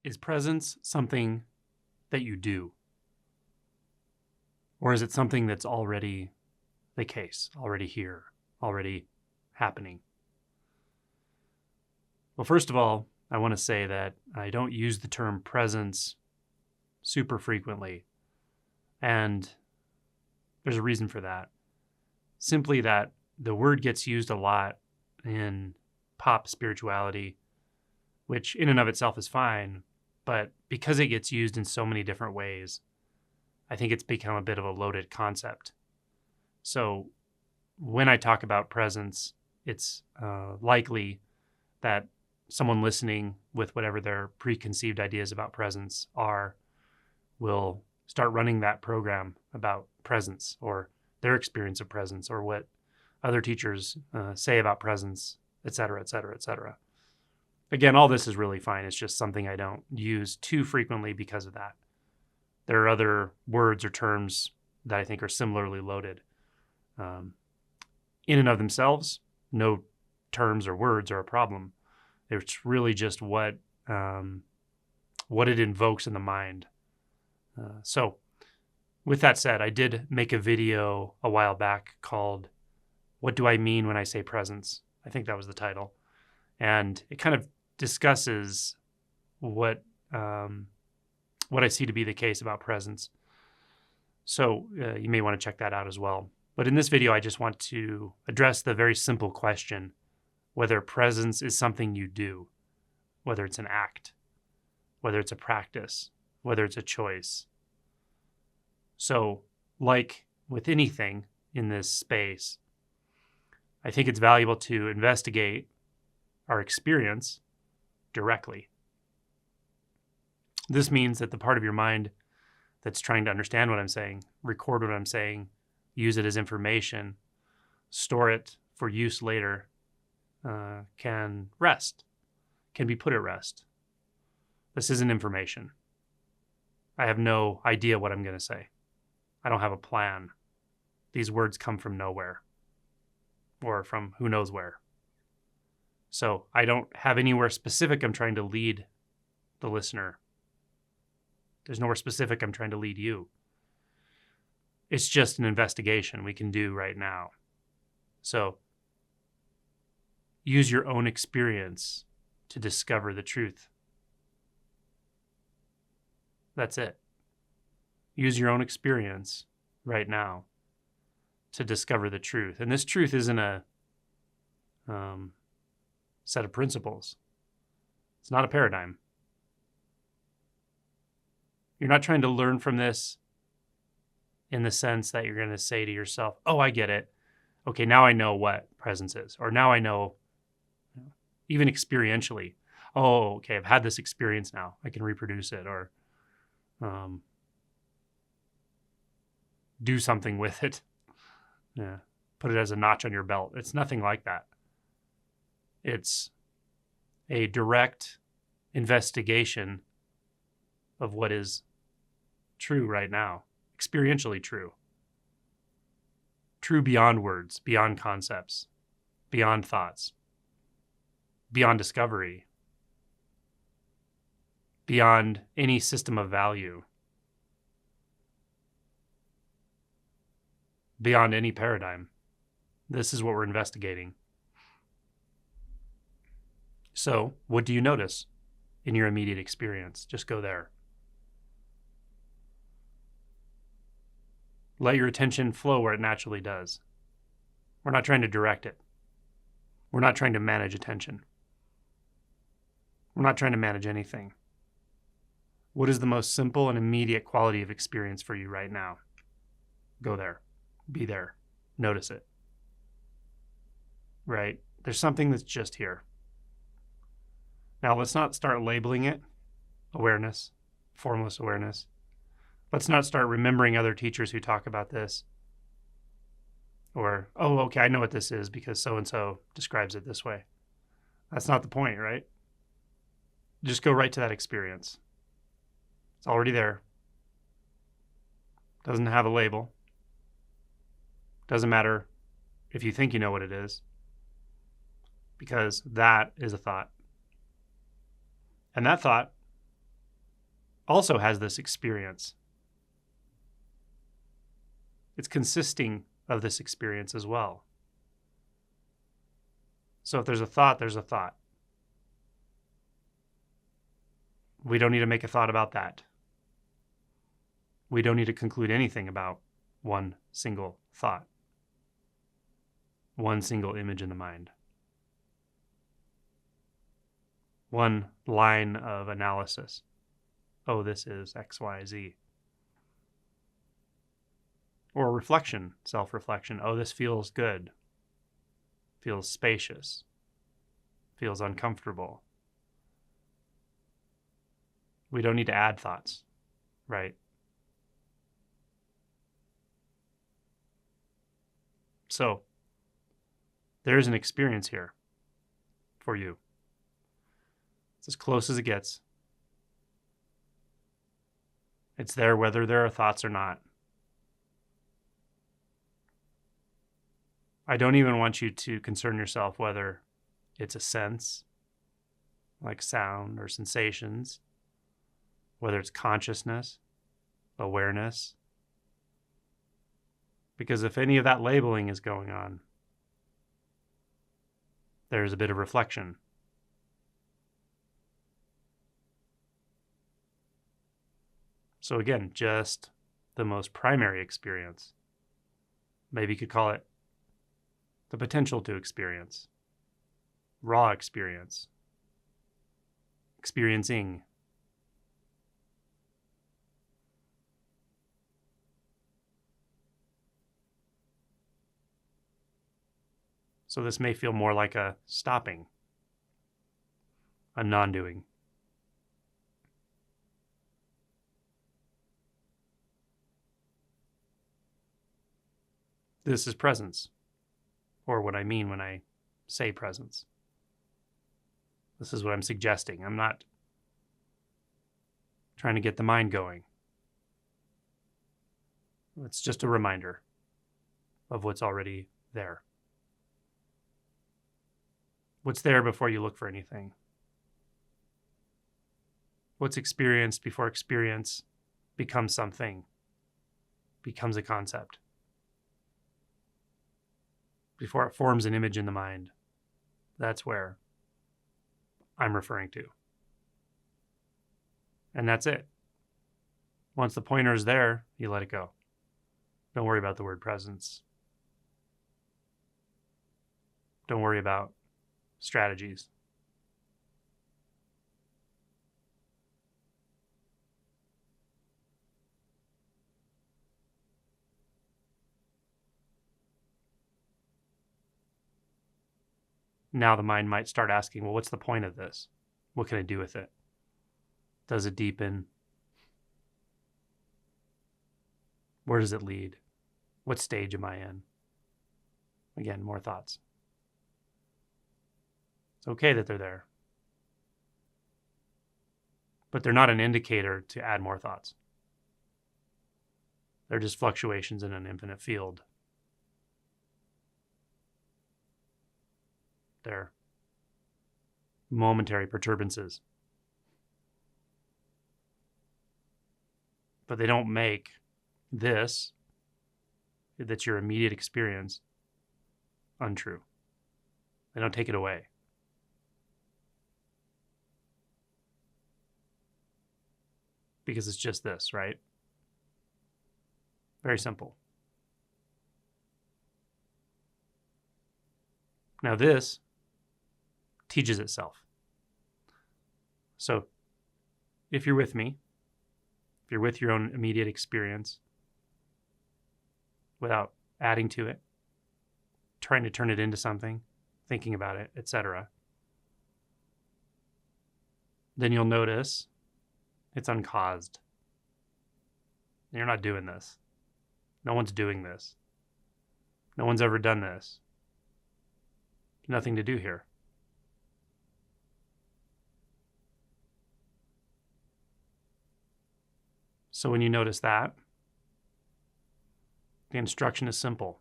Is presence something that you do? Or is it something that's already the case, already here, already happening? Well, first of all, I want to say that I don't use the term presence super frequently. And there's a reason for that. Simply that the word gets used a lot in pop spirituality, which in and of itself is fine. But because it gets used in so many different ways, I think it's become a bit of a loaded concept. So when I talk about presence, it's likely that someone listening with whatever their preconceived ideas about presence are will start running that program about presence or their experience of presence or what other teachers say about presence, et cetera, et cetera, et cetera. Again, all this is really fine. It's just something I don't use too frequently because of that. There are other words or terms that I think are similarly loaded. In and of themselves, no terms or words are a problem. It's really just what it invokes in the mind. So with that said, I did make a video a while back called "What Do I Mean When I Say Presence?" I think that was the title. And it kind of discusses what I see to be the case about presence. So you may want to check that out as well. But in this video, I just want to address the very simple question, whether presence is something you do, whether it's an act, whether it's a practice, whether it's a choice. So like with anything in this space, I think it's valuable to investigate our experience directly. This means that the part of your mind that's trying to understand what I'm saying, record what I'm saying, use it as information, store it for use later, can rest, can be put at rest. This isn't information. I have no idea what I'm going to say. I don't have a plan. These words come from nowhere or from who knows where. So I don't have anywhere specific I'm trying to lead the listener. There's nowhere specific I'm trying to lead you. It's just an investigation we can do right now. So use your own experience to discover the truth. That's it. Use your own experience right now to discover the truth. And this truth isn't a set of principles. It's not a paradigm. You're not trying to learn from this in the sense that you're going to say to yourself, oh, I get it. Okay, now I know what presence is. Or now I know, even experientially, oh, okay, I've had this experience now. I can reproduce it or do something with it. Yeah, put it as a notch on your belt. It's nothing like that. It's a direct investigation of what is true right now, experientially true. True beyond words, beyond concepts, beyond thoughts, beyond discovery, beyond any system of value, beyond any paradigm. This is what we're investigating. So, what do you notice in your immediate experience? Just go there. Let your attention flow where it naturally does. We're not trying to direct it. We're not trying to manage attention. We're not trying to manage anything. What is the most simple and immediate quality of experience for you right now? Go there. Be there. Notice it. Right? There's something that's just here. Now, let's not start labeling it awareness, formless awareness. Let's not start remembering other teachers who talk about this. Or, oh, okay, I know what this is because so-and-so describes it this way. That's not the point, right? Just go right to that experience. It's already there. Doesn't have a label. Doesn't matter if you think you know what it is, because that is a thought. And that thought also has this experience. It's consisting of this experience as well. So if there's a thought, there's a thought. We don't need to make a thought about that. We don't need to conclude anything about one single thought, one single image in the mind, one line of analysis. Oh, this is X, Y, Z. Or reflection, self-reflection. Oh, this feels good, feels spacious, feels uncomfortable. We don't need to add thoughts, right? So, there's an experience here for you. It's as close as it gets. It's there whether there are thoughts or not. I don't even want you to concern yourself whether it's a sense, like sound or sensations, whether it's consciousness, awareness. Because if any of that labeling is going on, there's a bit of reflection. So again, just the most primary experience. Maybe you could call it the potential to experience, raw experience, experiencing. So this may feel more like a stopping, a non-doing. This is presence, or what I mean when I say presence. This is what I'm suggesting. I'm not trying to get the mind going. It's just a reminder of what's already there. What's there before you look for anything? What's experienced before experience becomes something, becomes a concept? Before it forms an image in the mind. That's where I'm referring to. And that's it. Once the pointer is there, you let it go. Don't worry about the word presence. Don't worry about strategies. Now the mind might start asking, well, what's the point of this? What can I do with it? Does it deepen? Where does it lead? What stage am I in? Again, more thoughts. It's okay that they're there. But they're not an indicator to add more thoughts. They're just fluctuations in an infinite field. They're momentary perturbances. But they don't make this, that's your immediate experience, untrue. They don't take it away. Because it's just this, right? Very simple. Now this teaches itself. So if you're with me, if you're with your own immediate experience, without adding to it, trying to turn it into something, thinking about it, etc., then you'll notice it's uncaused. You're not doing this. No one's doing this. No one's ever done this. Nothing to do here. So when you notice that, the instruction is simple.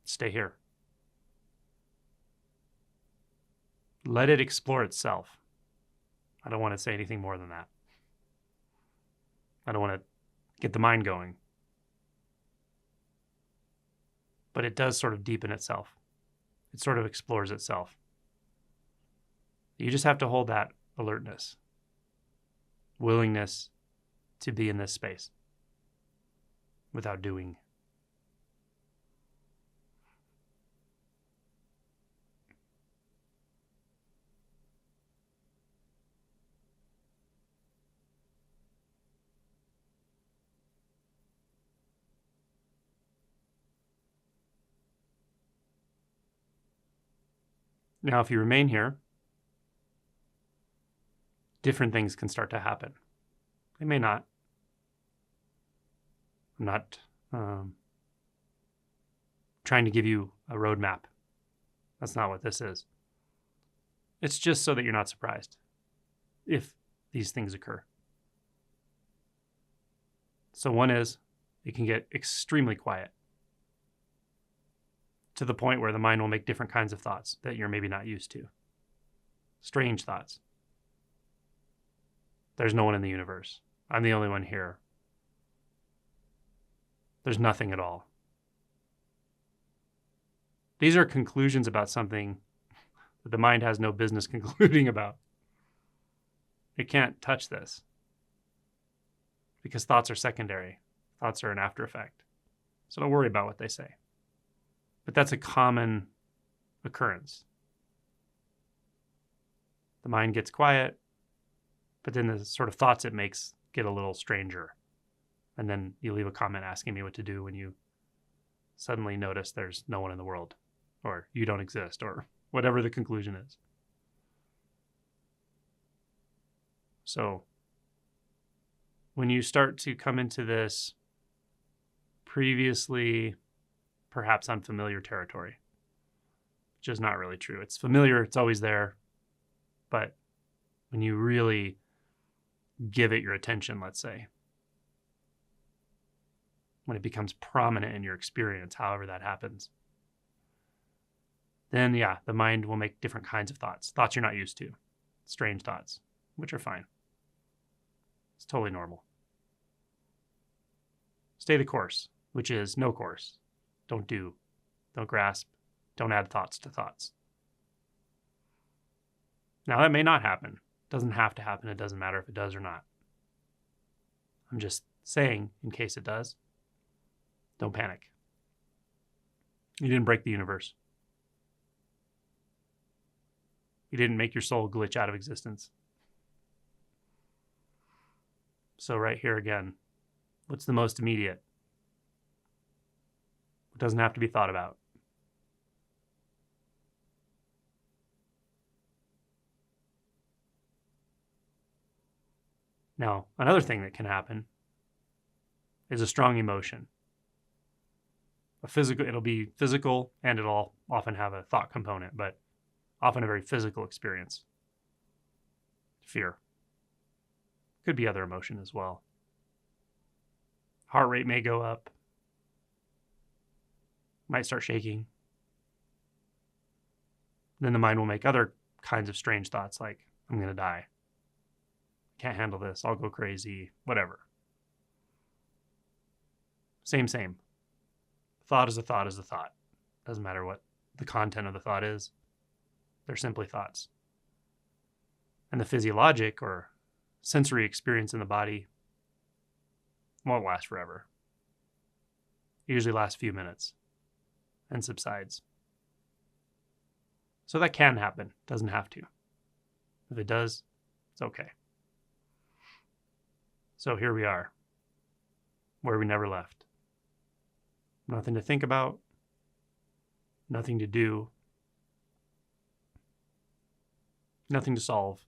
Stay here. Let it explore itself. I don't want to say anything more than that. I don't want to get the mind going. But it does sort of deepen itself. It sort of explores itself. You just have to hold that alertness, willingness to be in this space without doing. Now, if you remain here, different things can start to happen. They may not. I'm not trying to give you a roadmap. That's not what this is. It's just so that you're not surprised if these things occur. So one is, it can get extremely quiet to the point where the mind will make different kinds of thoughts that you're maybe not used to. Strange thoughts. There's no one in the universe. I'm the only one here. There's nothing at all. These are conclusions about something that the mind has no business concluding about. It can't touch this because thoughts are secondary. Thoughts are an after effect. So don't worry about what they say. But that's a common occurrence. The mind gets quiet, but then the sort of thoughts it makes get a little stranger. And then you leave a comment asking me what to do when you suddenly notice there's no one in the world, or you don't exist, or whatever the conclusion is. So when you start to come into this previously perhaps unfamiliar territory, which is not really true. It's familiar, it's always there, but when you really give it your attention, let's say, when it becomes prominent in your experience, however that happens, then yeah, the mind will make different kinds of thoughts you're not used to, strange thoughts, which are fine. It's totally normal. Stay the course, which is no course. Don't do, don't grasp, don't add thoughts to thoughts. Now that may not happen. It doesn't have to happen. It doesn't matter if it does or not. I'm just saying, in case it does, don't panic. You didn't break the universe. You didn't make your soul glitch out of existence. So right here again, what's the most immediate? It doesn't have to be thought about. Now, another thing that can happen is a strong emotion. It'll be physical, and it'll often have a thought component, but often a very physical experience. Fear. Could be other emotion as well. Heart rate may go up. Might start shaking. Then the mind will make other kinds of strange thoughts like, I'm going to die. Can't handle this. I'll go crazy. Whatever. Same. Thought is a thought is a thought. Doesn't matter what the content of the thought is. They're simply thoughts. And the physiologic or sensory experience in the body won't last forever. It usually lasts a few minutes and subsides. So that can happen. Doesn't have to. If it does, it's okay. So here we are, where we never left. Nothing to think about, nothing to do, nothing to solve,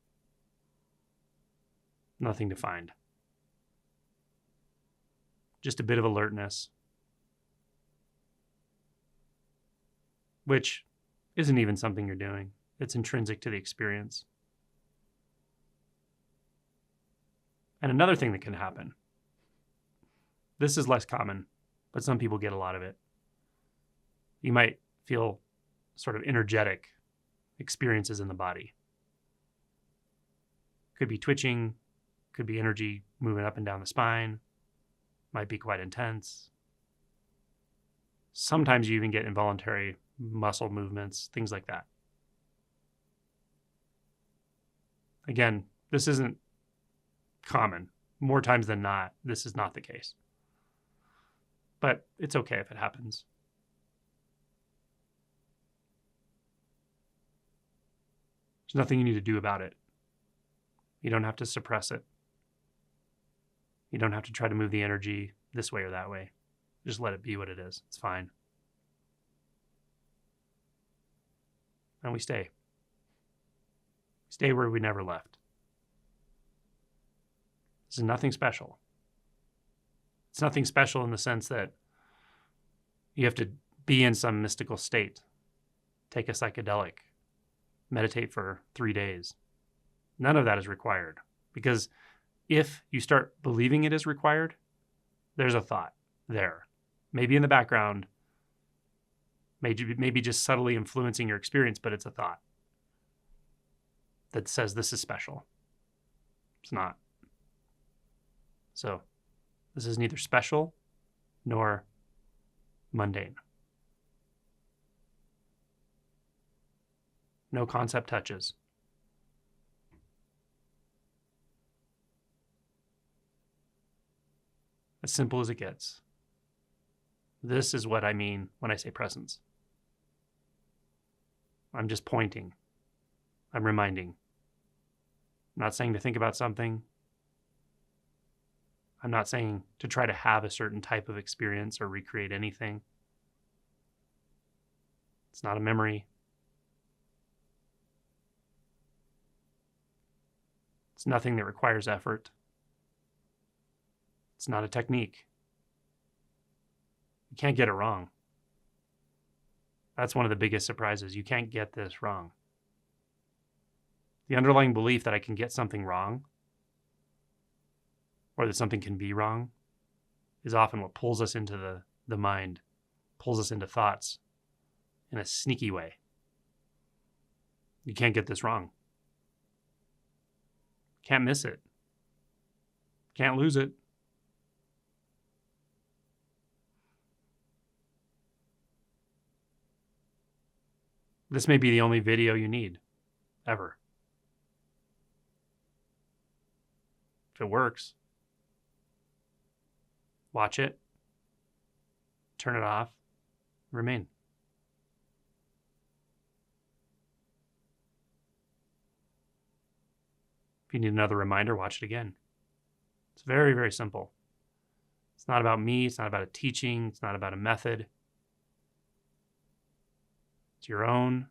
nothing to find. Just a bit of alertness, which isn't even something you're doing. It's intrinsic to the experience. And another thing that can happen, this is less common, but some people get a lot of it. You might feel sort of energetic experiences in the body. Could be twitching, Could be energy moving up and down the spine. Might be quite intense. Sometimes you even get involuntary muscle movements, things like that. Again, this isn't common. More times than not, this is not the case. But it's okay if it happens. There's nothing you need to do about it. You don't have to suppress it. You don't have to try to move the energy this way or that way. Just let it be what it is. It's fine. And we stay. Stay where we never left. This is nothing special. It's nothing special in the sense that you have to be in some mystical state, take a psychedelic, meditate for 3 days. None of that is required, because if you start believing it is required, there's a thought there, maybe in the background, maybe just subtly influencing your experience, but it's a thought that says this is special. It's not. So this is neither special nor mundane. No concept touches. As simple as it gets. This is what I mean when I say presence. I'm just pointing. I'm reminding. I'm not saying to think about something. I'm not saying to try to have a certain type of experience or recreate anything. It's not a memory. It's nothing that requires effort. It's not a technique. You can't get it wrong. That's one of the biggest surprises. You can't get this wrong. The underlying belief that I can get something wrong, or that something can be wrong, is often what pulls us into the mind, pulls us into thoughts in a sneaky way. You can't get this wrong. Can't miss it. Can't lose it. This may be the only video you need, ever. If it works, watch it, turn it off, remain. If you need another reminder, watch it again. It's very, very simple. It's not about me. It's not about a teaching. It's not about a method. It's your own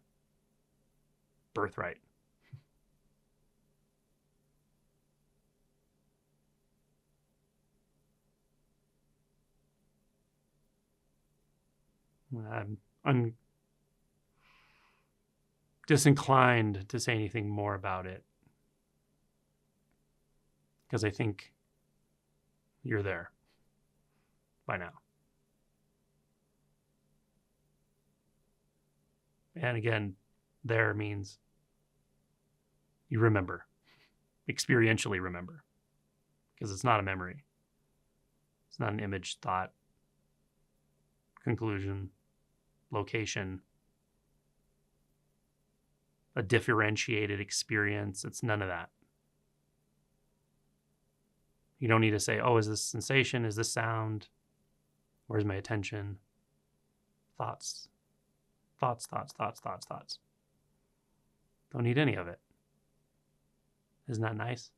birthright. I'm disinclined to say anything more about it, because I think you're there by now. And again, there means you remember, experientially remember, because it's not a memory. It's not an image, thought, conclusion, location, a differentiated experience. It's none of that. You don't need to say, oh, is this sensation? Is this sound? Where's my attention? Thoughts. Thoughts. Don't need any of it. Isn't that nice?